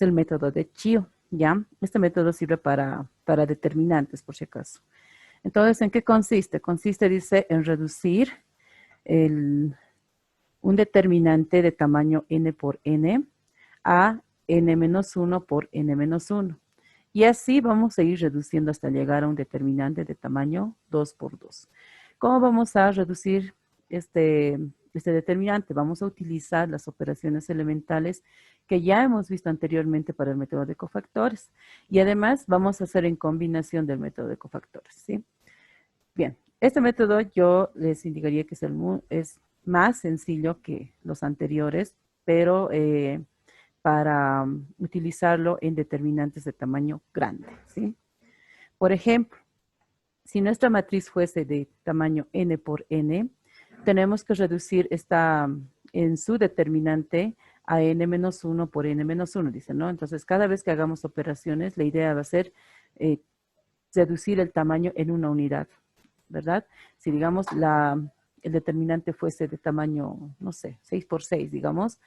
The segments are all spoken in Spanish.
es el método de Chio, ¿ya? Este método sirve para determinantes, por si acaso. Entonces, ¿en qué consiste? Consiste, dice, en reducir un determinante de tamaño n por n a n-1 por n-1. Y así vamos a ir reduciendo hasta llegar a un determinante de tamaño 2 por 2. ¿Cómo vamos a reducir este determinante? Vamos a utilizar las operaciones elementales que ya hemos visto anteriormente para el método de cofactores. Y además vamos a hacer en combinación del método de cofactores, ¿sí? Bien, este método yo les indicaría que es más sencillo que los anteriores, pero para utilizarlo en determinantes de tamaño grande, ¿sí? Por ejemplo, si nuestra matriz fuese de tamaño n por n, tenemos que reducir esta en su determinante a n-1 por n-1, dice, ¿no? Entonces, cada vez que hagamos operaciones, la idea va a ser reducir el tamaño en una unidad, ¿verdad? Si, digamos, el determinante fuese de tamaño, no sé, 6 por 6, digamos,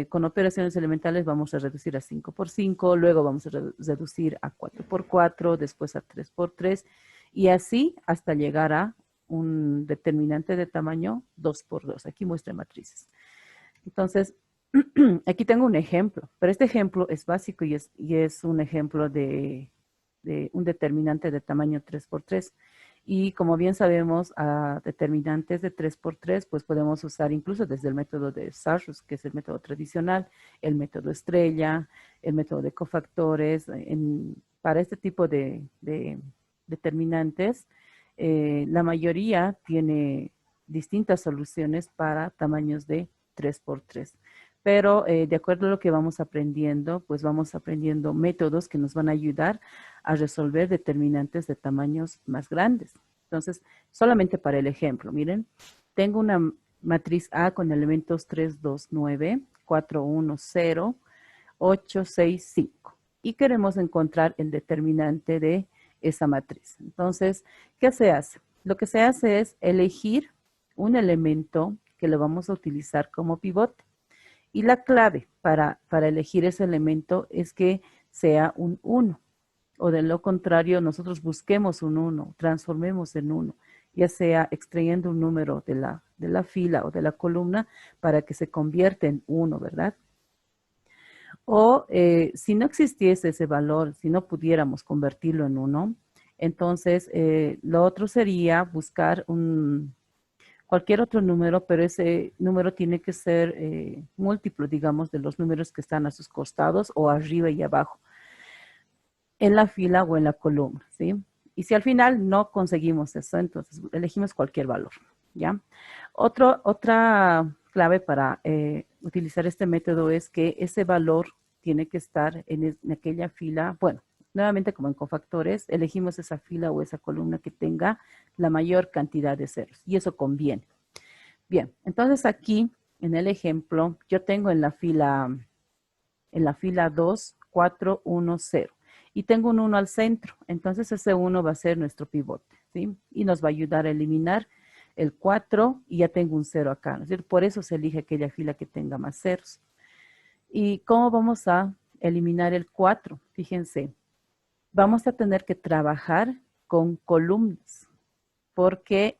con operaciones elementales vamos a reducir a 5 por 5, luego vamos a reducir a 4 por 4, después a 3 por 3, y así hasta llegar a un determinante de tamaño 2 por 2. Aquí muestra matrices. Entonces, aquí tengo un ejemplo, pero este ejemplo es básico y es un ejemplo de un determinante de tamaño 3 por 3. Y como bien sabemos, a determinantes de 3 por 3, pues podemos usar incluso desde el método de Sarrus, que es el método tradicional, el método estrella, el método de cofactores. Para este tipo de determinantes, la mayoría tiene distintas soluciones para tamaños de 3 por 3. Pero de acuerdo a lo que vamos aprendiendo, pues vamos aprendiendo métodos que nos van a ayudar a resolver determinantes de tamaños más grandes. Entonces, solamente para el ejemplo, miren, tengo una matriz A con elementos 3, 2, 9, 4, 1, 0, 8, 6, 5. Y queremos encontrar el determinante de esa matriz. Entonces, ¿qué se hace? Lo que se hace es elegir un elemento que lo vamos a utilizar como pivote. Y la clave para elegir ese elemento es que sea un 1. O de lo contrario, nosotros busquemos un 1, transformemos en 1, ya sea extrayendo un número de la fila o de la columna para que se convierta en 1, ¿verdad? O si no existiese ese valor, si no pudiéramos convertirlo en 1, entonces lo otro sería buscar cualquier otro número, pero ese número tiene que ser múltiplo, digamos, de los números que están a sus costados o arriba y abajo, en la fila o en la columna, ¿sí? Y si al final no conseguimos eso, entonces elegimos cualquier valor, ¿ya? Otra clave para utilizar este método es que ese valor tiene que estar en aquella fila, bueno, nuevamente como en cofactores, elegimos esa fila o esa columna que tenga la mayor cantidad de ceros, y eso conviene. Bien, entonces aquí en el ejemplo, yo tengo en la fila 2, 4, 1, 0. Y tengo un 1 al centro, entonces ese 1 va a ser nuestro pivote, ¿sí? Y nos va a ayudar a eliminar el 4 y ya tengo un 0 acá, ¿no es cierto? Por eso se elige aquella fila que tenga más ceros. ¿Y cómo vamos a eliminar el 4? Fíjense, vamos a tener que trabajar con columnas, porque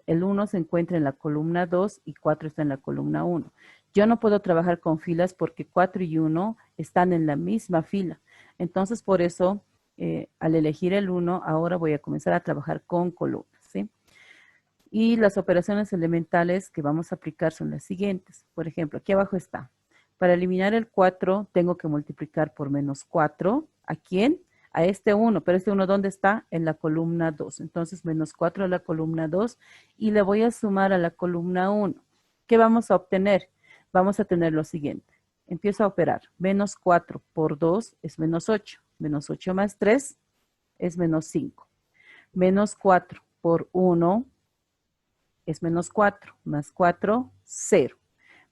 el 1 se encuentra en la columna 2 y 4 está en la columna 1. Yo no puedo trabajar con filas porque 4 y 1 están en la misma fila. Entonces, por eso, al elegir el 1, ahora voy a comenzar a trabajar con columnas, ¿sí? Y las operaciones elementales que vamos a aplicar son las siguientes. Por ejemplo, aquí abajo está. Para eliminar el 4, tengo que multiplicar por menos 4. ¿A quién? A este 1. Pero este 1, ¿dónde está? En la columna 2. Entonces, menos 4 a la columna 2 y le voy a sumar a la columna 1. ¿Qué vamos a obtener? Vamos a tener lo siguiente. Empiezo a operar. Menos 4 por 2 es menos 8. Menos 8 más 3 es menos 5. Menos 4 por 1 es menos 4, más 4, 0.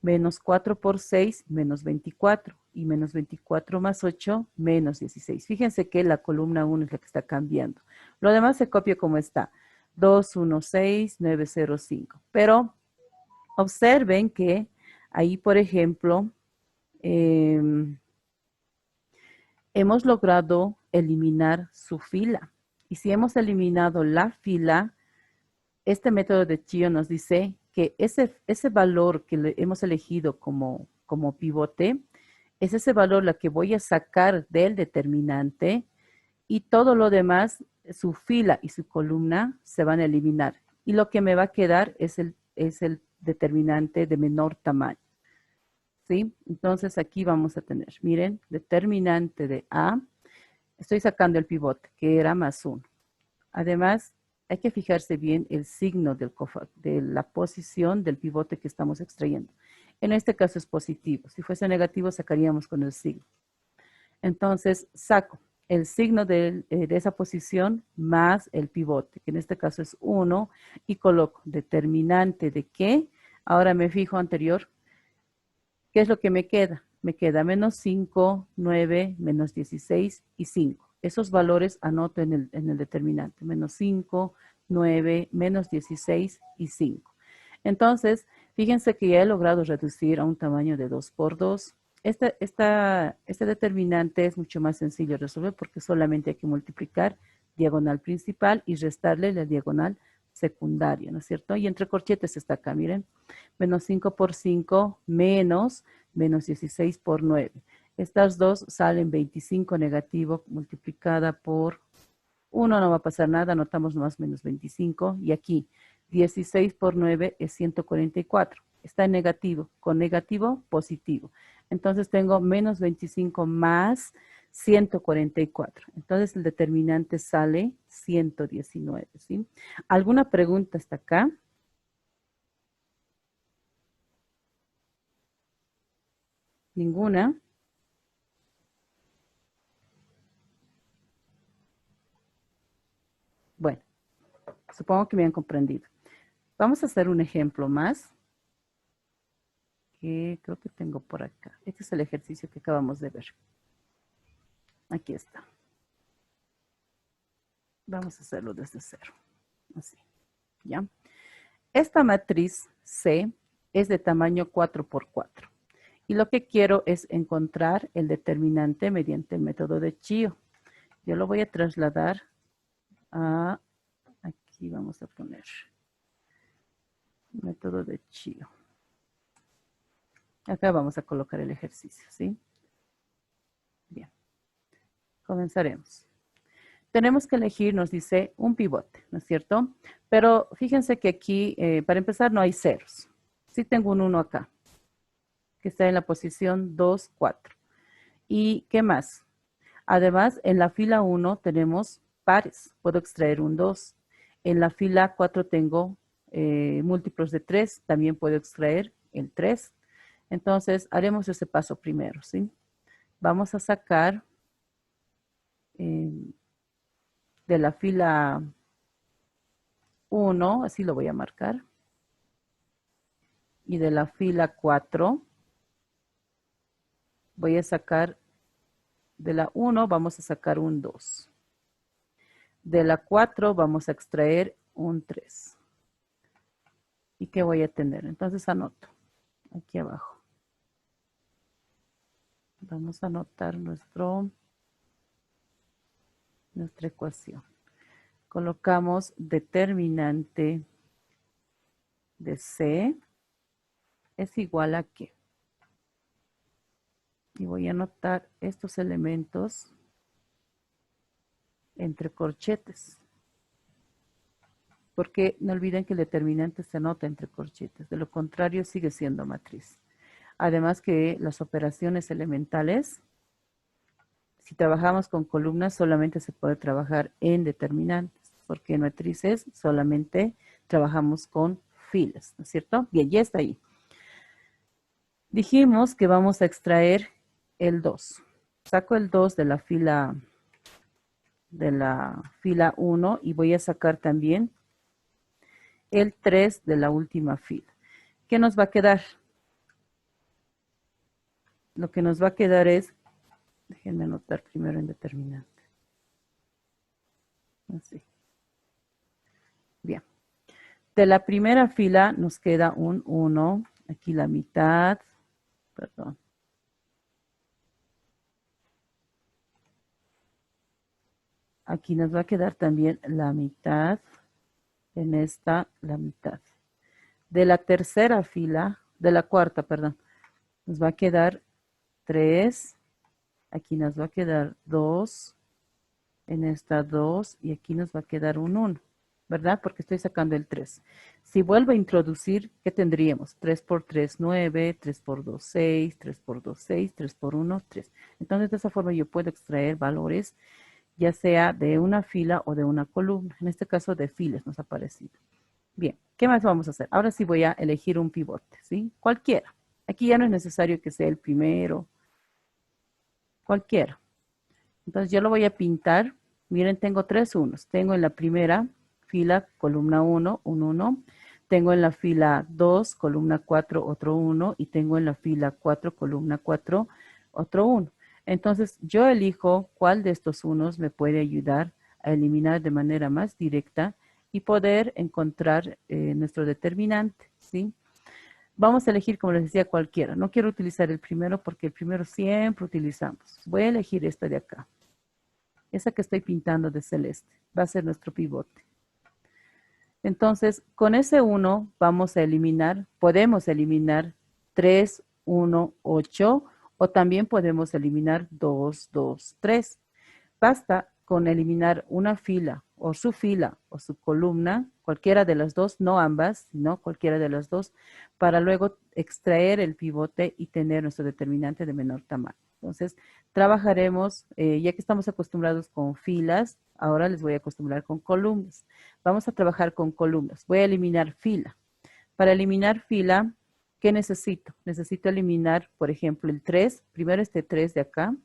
Menos 4 por 6, menos 24. Y menos 24 más 8, menos 16. Fíjense que la columna 1 es la que está cambiando. Lo demás se copia como está. 2, 1, 6, 9, 0, 5. Pero observen que ahí, por ejemplo, hemos logrado eliminar su fila. Y si hemos eliminado la fila, este método de Chio nos dice que ese valor que hemos elegido como pivote, es ese valor la que voy a sacar del determinante y todo lo demás, su fila y su columna se van a eliminar. Y lo que me va a quedar es el determinante de menor tamaño. ¿Sí? Entonces aquí vamos a tener, miren, determinante de A, estoy sacando el pivote, que era +1. Además, hay que fijarse bien el signo de la posición del pivote que estamos extrayendo. En este caso es positivo. Si fuese negativo, sacaríamos con el signo. Entonces, saco el signo de esa posición más el pivote, que en este caso es 1, y coloco determinante de qué. Ahora me fijo anterior. ¿Qué es lo que me queda? Me queda -5, 9, -16 y 5. Esos valores anoto en el determinante. -5, 9, -16 y 5. Entonces, fíjense que ya he logrado reducir a un tamaño de 2 por 2. Este determinante es mucho más sencillo de resolver porque solamente hay que multiplicar diagonal principal y restarle la diagonal secundaria, ¿no es cierto? Y entre corchetes está acá, miren. -5 por 5 menos -16 por 9. Estas dos salen 25 negativo multiplicada por 1, no va a pasar nada, anotamos nomás -25. Y aquí 16 por 9 es 144. Está en negativo, con negativo, positivo. Entonces tengo -25 más 144. Entonces el determinante sale 119, ¿sí? ¿Alguna pregunta hasta acá? ¿Ninguna? Bueno, supongo que me han comprendido. Vamos a hacer un ejemplo más, que creo que tengo por acá. Este es el ejercicio que acabamos de ver. Aquí está. Vamos a hacerlo desde cero. Así, ¿ya? Esta matriz C es de tamaño 4 por 4. Y lo que quiero es encontrar el determinante mediante el método de Chio. Yo lo voy a trasladar a, aquí vamos a poner, método de Chio. Acá vamos a colocar el ejercicio, ¿sí? Bien, comenzaremos. Tenemos que elegir, nos dice, un pivote, ¿no es cierto? Pero fíjense que aquí, para empezar, no hay ceros. Sí tengo un 1 acá, que está en la posición 2, 4. ¿Y qué más? Además, en la fila 1 tenemos pares. Puedo extraer un 2. En la fila 4 tengo múltiplos de 3. También puedo extraer el 3. Entonces, haremos ese paso primero, ¿sí? Vamos a sacar de la fila 1, así lo voy a marcar, y de la fila 4 voy a sacar, de la 1 vamos a sacar un 2. De la 4 vamos a extraer un 3. ¿Y qué voy a tener? Entonces anoto aquí abajo. Vamos a anotar nuestra ecuación. Colocamos determinante de C es igual a ¿qué? Y voy a anotar estos elementos entre corchetes. Porque no olviden que el determinante se anota entre corchetes. De lo contrario, sigue siendo matriz. Además que las operaciones elementales, si trabajamos con columnas, solamente se puede trabajar en determinantes. Porque en matrices solamente trabajamos con filas, ¿no es cierto? Bien, ya está ahí. Dijimos que vamos a extraer el 2. Saco el 2 de la fila 1 y voy a sacar también el 3 de la última fila. ¿Qué nos va a quedar? Lo que nos va a quedar es, déjenme anotar primero en determinante. Así. Bien. De la primera fila nos queda un 1, aquí la mitad, perdón. aquí nos va a quedar también la mitad, en esta la mitad. De la tercera fila, de la cuarta, perdón, nos va a quedar 3, aquí nos va a quedar 2, en esta 2 y aquí nos va a quedar un 1, ¿verdad? Porque estoy sacando el 3. Si vuelvo a introducir, ¿qué tendríamos? 3 por 3, 9, 3 por 2, 6, 3 por 2, 6, 3 por 1, 3. Entonces, de esa forma yo puedo extraer valores, ya sea de una fila o de una columna. En este caso, de filas nos ha aparecido. Bien, ¿qué más vamos a hacer? Ahora sí voy a elegir un pivote, ¿sí? Cualquiera. Aquí ya no es necesario que sea el primero, cualquiera. Entonces yo lo voy a pintar. Miren, tengo 3 unos. Tengo en la primera fila columna 1, un 1. Tengo en la fila 2, columna 4, otro 1. Y tengo en la fila 4, columna 4, otro 1. Entonces yo elijo cuál de estos unos me puede ayudar a eliminar de manera más directa y poder encontrar nuestro determinante, ¿sí? Vamos a elegir, como les decía, cualquiera. No quiero utilizar el primero porque el primero siempre utilizamos. Voy a elegir esta de acá. Esa que estoy pintando de celeste. Va a ser nuestro pivote. Entonces, con ese 1 vamos a eliminar, podemos eliminar 3, 1, 8 o también podemos eliminar 2, 2, 3. Basta con eliminar una fila o su columna, cualquiera de las dos, no ambas, sino cualquiera de las dos, para luego extraer el pivote y tener nuestro determinante de menor tamaño. Entonces, trabajaremos, ya que estamos acostumbrados con filas, ahora les voy a acostumbrar con columnas. Vamos a trabajar con columnas. Voy a eliminar fila. Para eliminar fila, ¿qué necesito? Necesito eliminar, por ejemplo, el 3. Primero este 3 de acá.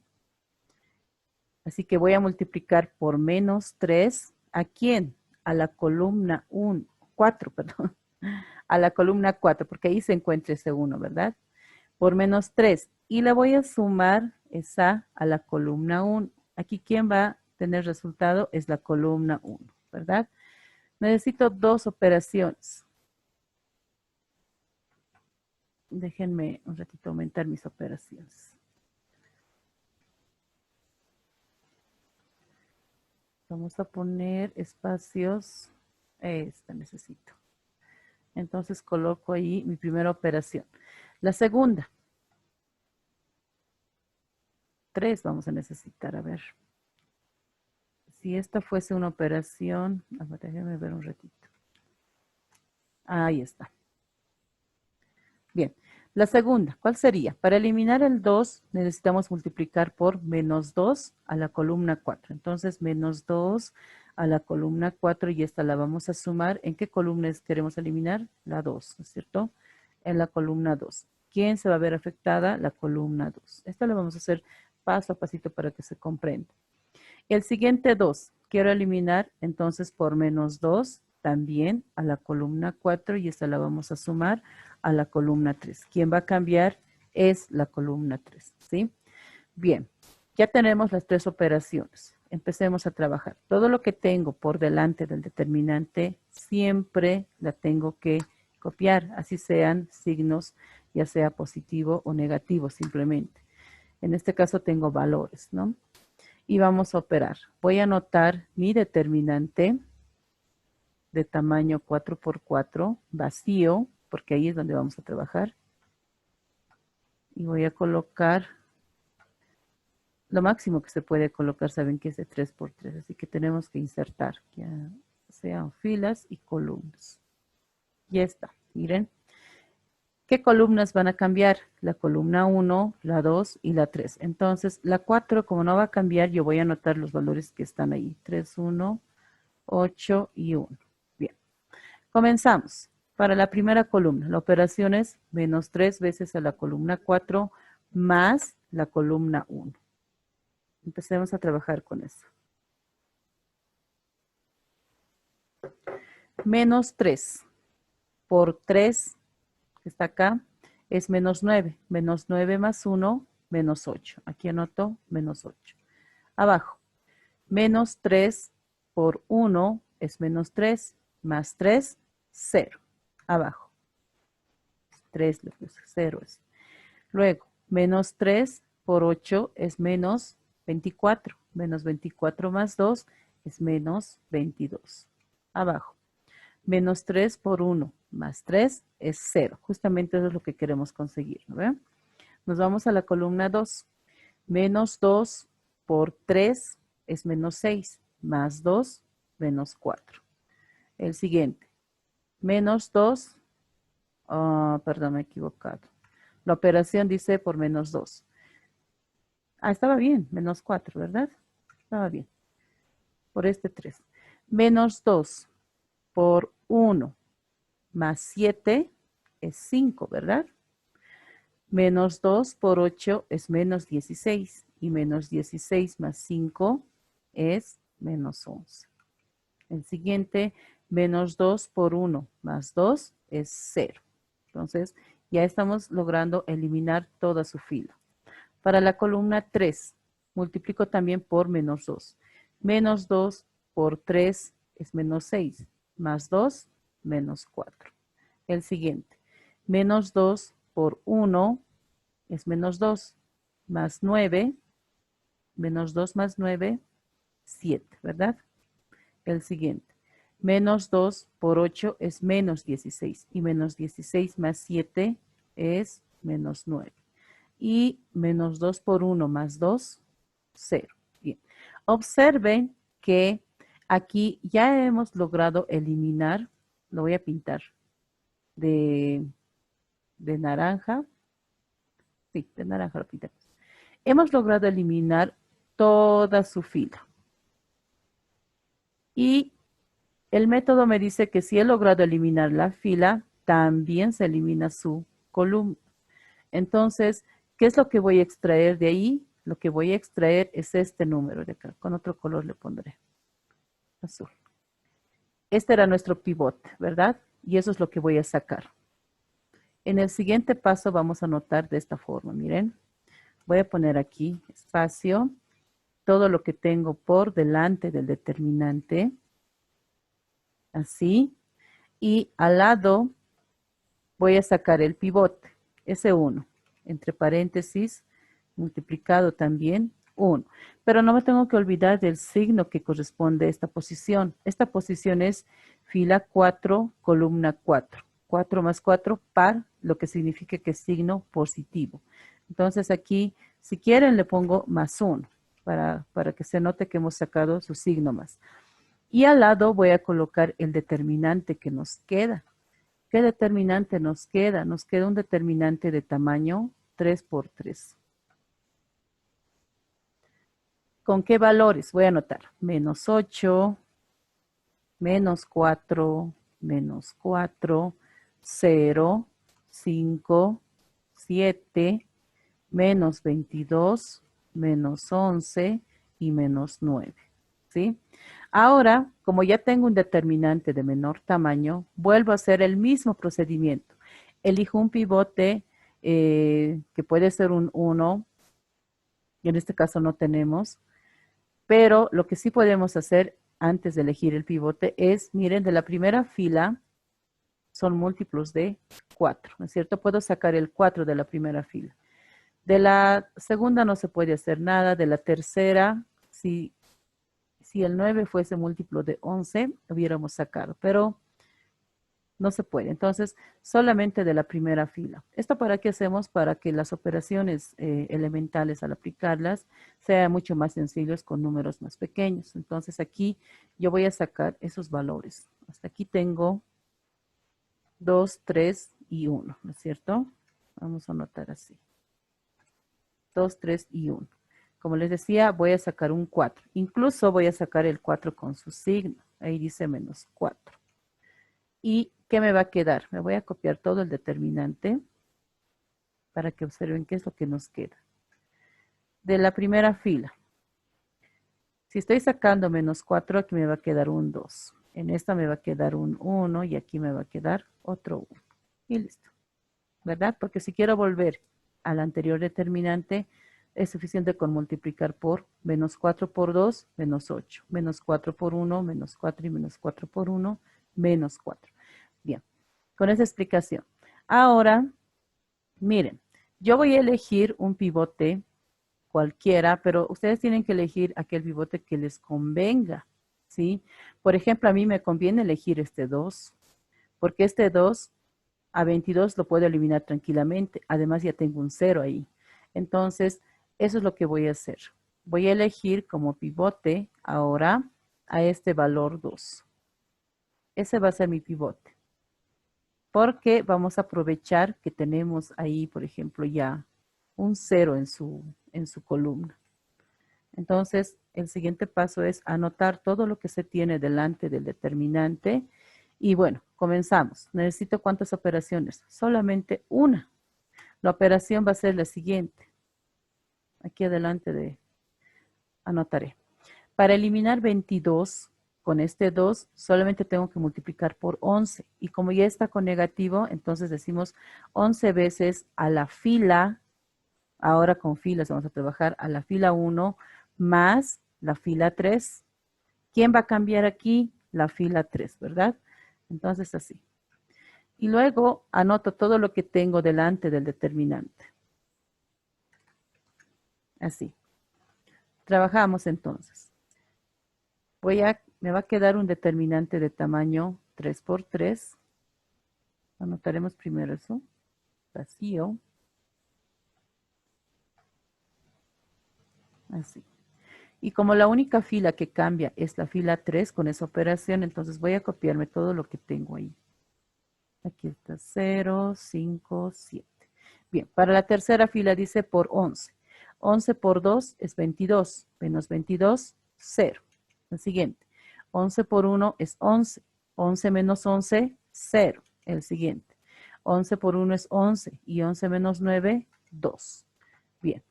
Así que voy a multiplicar por menos 3. ¿A quién? A la columna 1, 4, perdón. A la columna 4, porque ahí se encuentra ese 1, ¿verdad? Por menos 3. Y le voy a sumar esa a la columna 1. Aquí, ¿quién va a tener resultado? Es la columna 1, ¿verdad? Necesito dos operaciones. Déjenme un ratito aumentar mis operaciones. Vamos a poner espacios. Esta necesito. Entonces coloco ahí mi primera operación. La segunda. 3 vamos a necesitar. A ver. Si esta fuese una operación. A ver, déjenme ver un ratito. Ahí está. Bien. La segunda, ¿cuál sería? Para eliminar el 2 necesitamos multiplicar por menos 2 a la columna 4. Entonces, menos 2 a la columna 4 y esta la vamos a sumar. ¿En qué columnas queremos eliminar? La 2, ¿no es cierto? En la columna 2. ¿Quién se va a ver afectada? La columna 2. Esta la vamos a hacer paso a pasito para que se comprenda. El siguiente 2, quiero eliminar entonces por menos 2 también a la columna 4 y esta la vamos a sumar a la columna 3. ¿Quién va a cambiar? Es la columna 3, ¿sí? Bien, ya tenemos las tres operaciones. Empecemos a trabajar. Todo lo que tengo por delante del determinante siempre la tengo que copiar, así sean signos, ya sea positivo o negativo simplemente. En este caso tengo valores, ¿no? Y vamos a operar. Voy a anotar mi determinante de tamaño 4 por 4, vacío, porque ahí es donde vamos a trabajar. Y voy a colocar lo máximo que se puede colocar, saben que es de 3 por 3, así que tenemos que insertar, ya sean filas y columnas. Ya está, miren. ¿Qué columnas van a cambiar? La columna 1, la 2 y la 3. Entonces, la 4, como no va a cambiar, yo voy a anotar los valores que están ahí. 3, 1, 8 y 1. Bien. Comenzamos. Para la primera columna, la operación es menos 3 veces a la columna 4 más la columna 1. Empecemos a trabajar con eso. Menos 3 por 3, que está acá, es menos 9. Menos 9 más 1, menos 8. Aquí anoto menos 8. Abajo, menos 3 por 1 es menos 3, más 3, 0. Abajo, 3 le puse, 0 es. Luego, menos 3 por 8 es menos 24. Menos 24 más 2 es menos 22. Abajo. Menos 3 por 1 más 3 es 0. Justamente eso es lo que queremos conseguir, ¿no ve? Nos vamos a la columna 2. Menos 2 por 3 es menos 6. Más 2, menos 4. El siguiente. Menos 2. Perdón, me he equivocado. La operación dice por menos 2. Estaba bien. Menos 4, ¿verdad? Estaba bien. Por este 3. Menos 2 por 1 más 7 es 5, ¿verdad? Menos 2 por 8 es menos 16. Y menos 16 más 5 es menos 11. El siguiente, menos 2 por 1 más 2 es 0. Entonces, ya estamos logrando eliminar toda su fila. Para la columna 3, multiplico también por menos 2. Menos 2 por 3 es menos 6. Más 2, menos 4. El siguiente, menos 2 por 1 es menos 2. Más 9, menos 2 más 9, 7, ¿verdad? El siguiente, menos 2 por 8 es menos 16. Y menos 16 más 7 es menos 9. Y menos 2 por 1 más 2, 0. Bien. Observen que aquí ya hemos logrado eliminar, lo voy a pintar de naranja. Sí, de naranja lo pintamos. Hemos logrado eliminar toda su fila. Y el método me dice que si he logrado eliminar la fila, también se elimina su columna. Entonces, ¿qué es lo que voy a extraer de ahí? Lo que voy a extraer es este número de acá. Con otro color le pondré. Azul. Este era nuestro pivote, ¿verdad? Y eso es lo que voy a sacar. En el siguiente paso vamos a anotar de esta forma. Miren, voy a poner aquí espacio, todo lo que tengo por delante del determinante. Así. Y al lado voy a sacar el pivote, ese 1, entre paréntesis, multiplicado también 1. Pero no me tengo que olvidar del signo que corresponde a esta posición. Esta posición es fila 4, columna 4. 4 más 4, par, lo que significa que es signo positivo. Entonces aquí, si quieren, le pongo más 1, para que se note que hemos sacado su signo más. Y al lado voy a colocar el determinante que nos queda. ¿Qué determinante nos queda? Nos queda un determinante de tamaño 3 por 3. ¿Con qué valores? Voy a anotar. Menos 8, menos 4, menos 4, 0, 5, 7, menos 22, menos 11 y menos 9. ¿Sí? Ahora, como ya tengo un determinante de menor tamaño, vuelvo a hacer el mismo procedimiento. Elijo un pivote que puede ser un 1, en este caso no tenemos, pero lo que sí podemos hacer antes de elegir el pivote es, miren, de la primera fila son múltiplos de 4, ¿no es cierto? Puedo sacar el 4 de la primera fila. De la segunda no se puede hacer nada, de la tercera, si el 9 fuese múltiplo de 11, hubiéramos sacado, pero no se puede. Entonces, solamente de la primera fila. ¿Esto para qué hacemos? Para que las operaciones elementales al aplicarlas sean mucho más sencillos con números más pequeños. Entonces, aquí yo voy a sacar esos valores. Hasta aquí tengo 2, 3 y 1, ¿no es cierto? Vamos a anotar así. 2, 3 y 1. Como les decía, voy a sacar un 4. Incluso voy a sacar el 4 con su signo. Ahí dice menos 4. ¿Y qué me va a quedar? Me voy a copiar todo el determinante para que observen qué es lo que nos queda. De la primera fila. Si estoy sacando menos 4, aquí me va a quedar un 2. En esta me va a quedar un 1 y aquí me va a quedar otro 1. Y listo. ¿Verdad? Porque si quiero volver al anterior determinante, es suficiente con multiplicar por menos 4 por 2, menos 8. Menos 4 por 1, menos 4 y menos 4 por 1, menos 4. Bien, con esa explicación. Ahora, miren, yo voy a elegir un pivote cualquiera, pero ustedes tienen que elegir aquel pivote que les convenga. ¿sí? Por ejemplo, a mí me conviene elegir este 2, porque este 2 a 22 lo puedo eliminar tranquilamente. Además, ya tengo un 0 ahí. Entonces, eso es lo que voy a hacer. Voy a elegir como pivote ahora a este valor 2. Ese va a ser mi pivote. Porque vamos a aprovechar que tenemos ahí, por ejemplo, ya un 0 en su columna. Entonces, el siguiente paso es anotar todo lo que se tiene delante del determinante. Y bueno, comenzamos. ¿Necesito cuántas operaciones? Solamente una. La operación va a ser la siguiente. Aquí adelante anotaré. Para eliminar 22, con este 2, solamente tengo que multiplicar por 11. Y como ya está con negativo, entonces decimos 11 veces a la fila. Ahora con filas vamos a trabajar a la fila 1 más la fila 3. ¿Quién va a cambiar aquí? La fila 3, ¿verdad? Entonces así. Y luego anoto todo lo que tengo delante del determinante. Así. Trabajamos entonces. Me va a quedar un determinante de tamaño 3 por 3. Anotaremos primero eso. Vacío. Así. Y como la única fila que cambia es la fila 3 con esa operación, entonces voy a copiarme todo lo que tengo ahí. Aquí está 0, 5, 7. Bien, para la tercera fila dice por 11. 11 por 2 es 22, menos 22, 0. El siguiente. 11 por 1 es 11. 11 menos 11, 0. El siguiente. 11 por 1 es 11 y 11 menos 9, 2. Bien.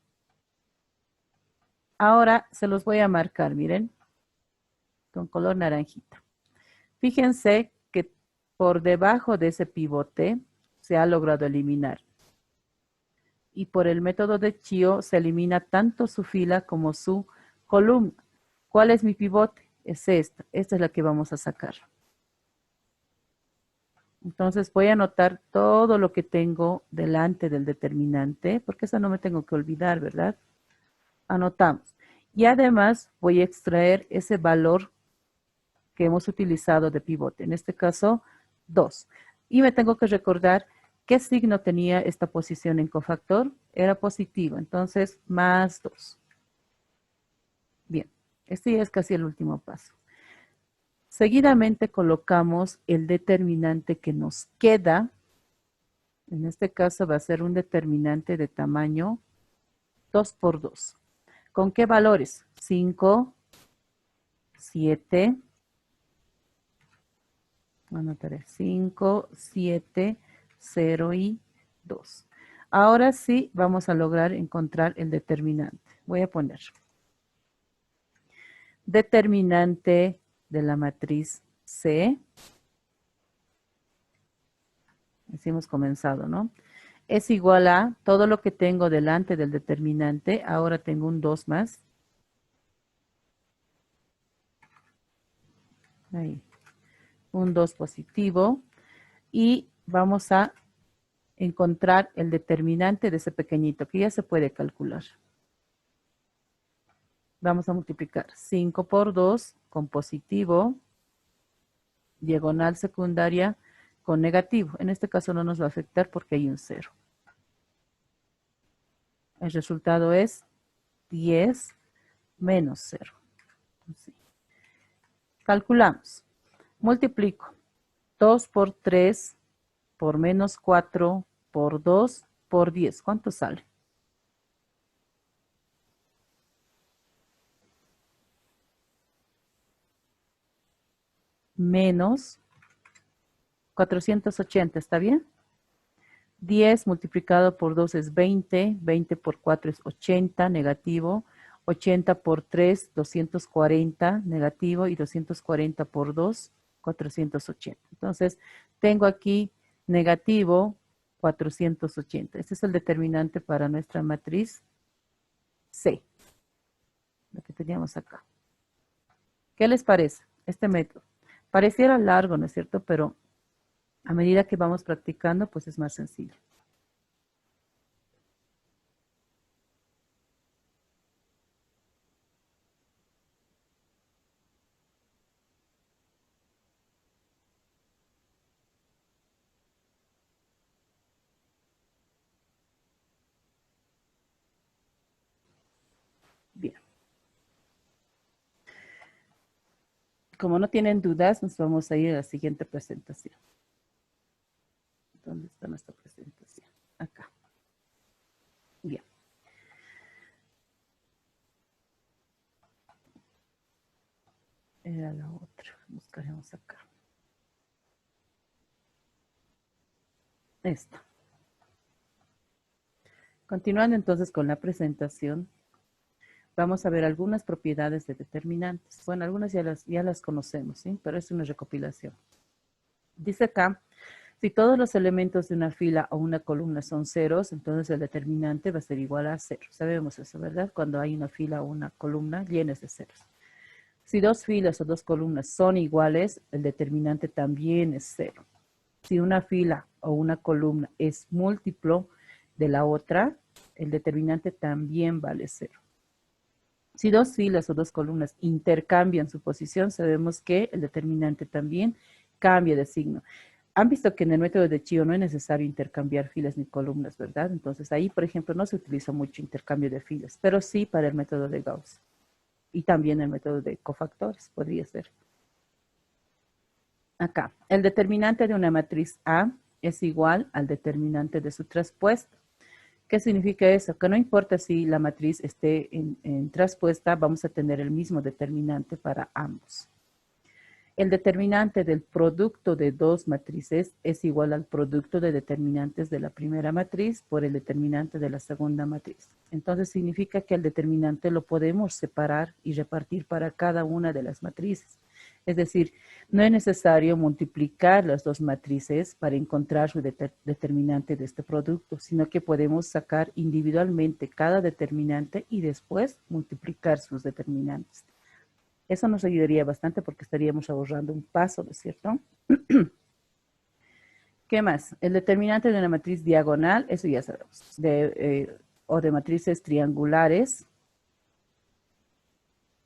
Ahora se los voy a marcar, miren, con color naranjita. Fíjense que por debajo de ese pivote se ha logrado eliminar. Y por el método de Chio se elimina tanto su fila como su columna. ¿Cuál es mi pivote? Es esta. Esta es la que vamos a sacar. Entonces voy a anotar todo lo que tengo delante del determinante, porque eso no me tengo que olvidar, ¿verdad? Anotamos. Y además voy a extraer ese valor que hemos utilizado de pivote, en este caso 2. Y me tengo que recordar qué signo tenía esta posición en cofactor. Era positivo, entonces más 2. Bien, este ya es casi el último paso. Seguidamente colocamos el determinante que nos queda. En este caso va a ser un determinante de tamaño 2 por 2. ¿Con qué valores? 5, 7, anotaré 5, 7, 0 y 2. Ahora sí vamos a lograr encontrar el determinante. Voy a poner determinante de la matriz C. Así hemos comenzado, ¿no? Es igual a todo lo que tengo delante del determinante. Ahora tengo un 2 más. Ahí. Un 2 positivo. Y vamos a encontrar el determinante de ese pequeñito, que ya se puede calcular. Vamos a multiplicar 5 por 2 con positivo, diagonal secundaria con negativo. En este caso no nos va a afectar porque hay un 0. El resultado es 10 menos 0. Así. Calculamos. Multiplico 2 por 3 por menos 4 por 2 por 10. ¿Cuánto sale? Menos 480, ¿está bien? 10 multiplicado por 2 es 20, 20 por 4 es 80, negativo, 80 por 3, 240, negativo, y 240 por 2, 480. Entonces, tengo aquí negativo 480. Este es el determinante para nuestra matriz C, lo que teníamos acá. ¿Qué les parece este método? Pareciera largo, ¿no es cierto? Pero a medida que vamos practicando, pues es más sencillo. Como no tienen dudas, nos vamos a ir a la siguiente presentación. ¿Dónde está nuestra presentación? Acá. Bien. Era la otra. Buscaremos acá. Esta. Continuando entonces con la presentación, vamos a ver algunas propiedades de determinantes. Bueno, algunas ya las conocemos, ¿sí? Pero es una recopilación. Dice acá, si todos los elementos de una fila o una columna son ceros, entonces el determinante va a ser igual a 0. Sabemos eso, ¿verdad? Cuando hay una fila o una columna llenas de ceros. Si dos filas o dos columnas son iguales, el determinante también es 0. Si una fila o una columna es múltiplo de la otra, el determinante también vale 0. Si dos filas o dos columnas intercambian su posición, sabemos que el determinante también cambia de signo. Han visto que en el método de Chio no es necesario intercambiar filas ni columnas, ¿verdad? Entonces ahí, por ejemplo, no se utiliza mucho intercambio de filas, pero sí para el método de Gauss. Y también el método de cofactores, podría ser. Acá, el determinante de una matriz A es igual al determinante de su traspuesto. ¿Qué significa eso? Que no importa si la matriz esté en traspuesta, vamos a tener el mismo determinante para ambos. El determinante del producto de dos matrices es igual al producto de determinantes de la primera matriz por el determinante de la segunda matriz. Entonces significa que el determinante lo podemos separar y repartir para cada una de las matrices. Es decir, no es necesario multiplicar las dos matrices para encontrar su determinante de este producto, sino que podemos sacar individualmente cada determinante y después multiplicar sus determinantes. Eso nos ayudaría bastante porque estaríamos ahorrando un paso, ¿no es cierto? ¿Qué más? El determinante de una matriz diagonal, eso ya sabemos, o de matrices triangulares,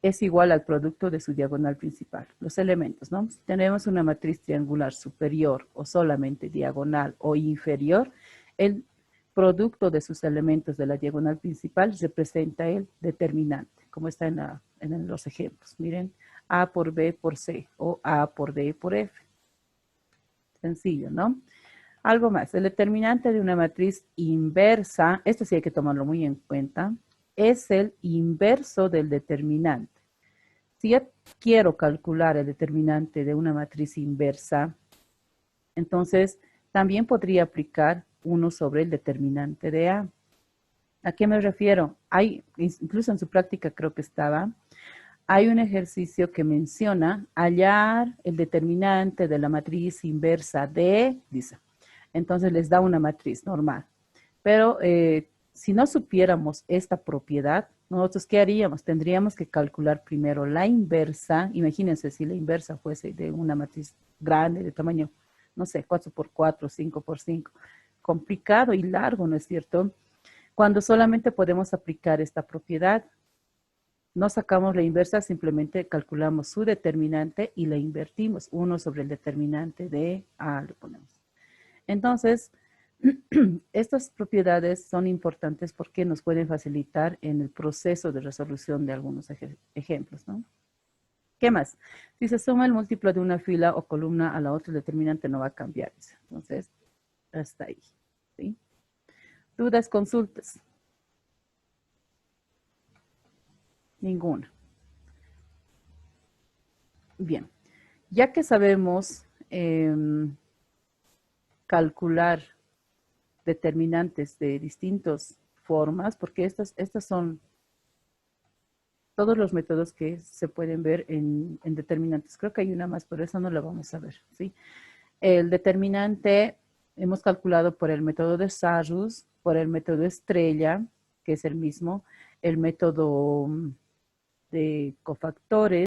es igual al producto de su diagonal principal. Los elementos, ¿no? Si tenemos una matriz triangular superior o solamente diagonal o inferior, el producto de sus elementos de la diagonal principal representa el determinante, como está en los ejemplos. Miren, A por B por C o A por D por F. Sencillo, ¿no? Algo más, el determinante de una matriz inversa, esto sí hay que tomarlo muy en cuenta, es el inverso del determinante. Si yo quiero calcular el determinante de una matriz inversa, entonces también podría aplicar 1 sobre el determinante de A. ¿A qué me refiero? Incluso en su práctica creo que hay un ejercicio que menciona hallar el determinante de la matriz inversa de, dice. Entonces les da una matriz normal. Pero si no supiéramos esta propiedad, nosotros ¿qué haríamos? Tendríamos que calcular primero la inversa. Imagínense si la inversa fuese de una matriz grande, de tamaño, no sé, 4 por 4, 5 por 5. Complicado y largo, ¿no es cierto? Cuando solamente podemos aplicar esta propiedad, no sacamos la inversa, simplemente calculamos su determinante y la invertimos. 1 sobre el determinante de A le ponemos. Entonces, estas propiedades son importantes porque nos pueden facilitar en el proceso de resolución de algunos ejemplos, ¿no? ¿Qué más? Si se suma el múltiplo de una fila o columna a la otra, el determinante no va a cambiar. Entonces, hasta ahí, ¿sí? ¿Dudas, consultas? Ninguna. Bien, ya que sabemos calcular determinantes de distintas formas, porque estas son todos los métodos que se pueden ver en determinantes. Creo que hay una más, pero esa no la vamos a ver, ¿sí? El determinante hemos calculado por el método de Sarrus, por el método estrella, que es el mismo, el método de cofactores,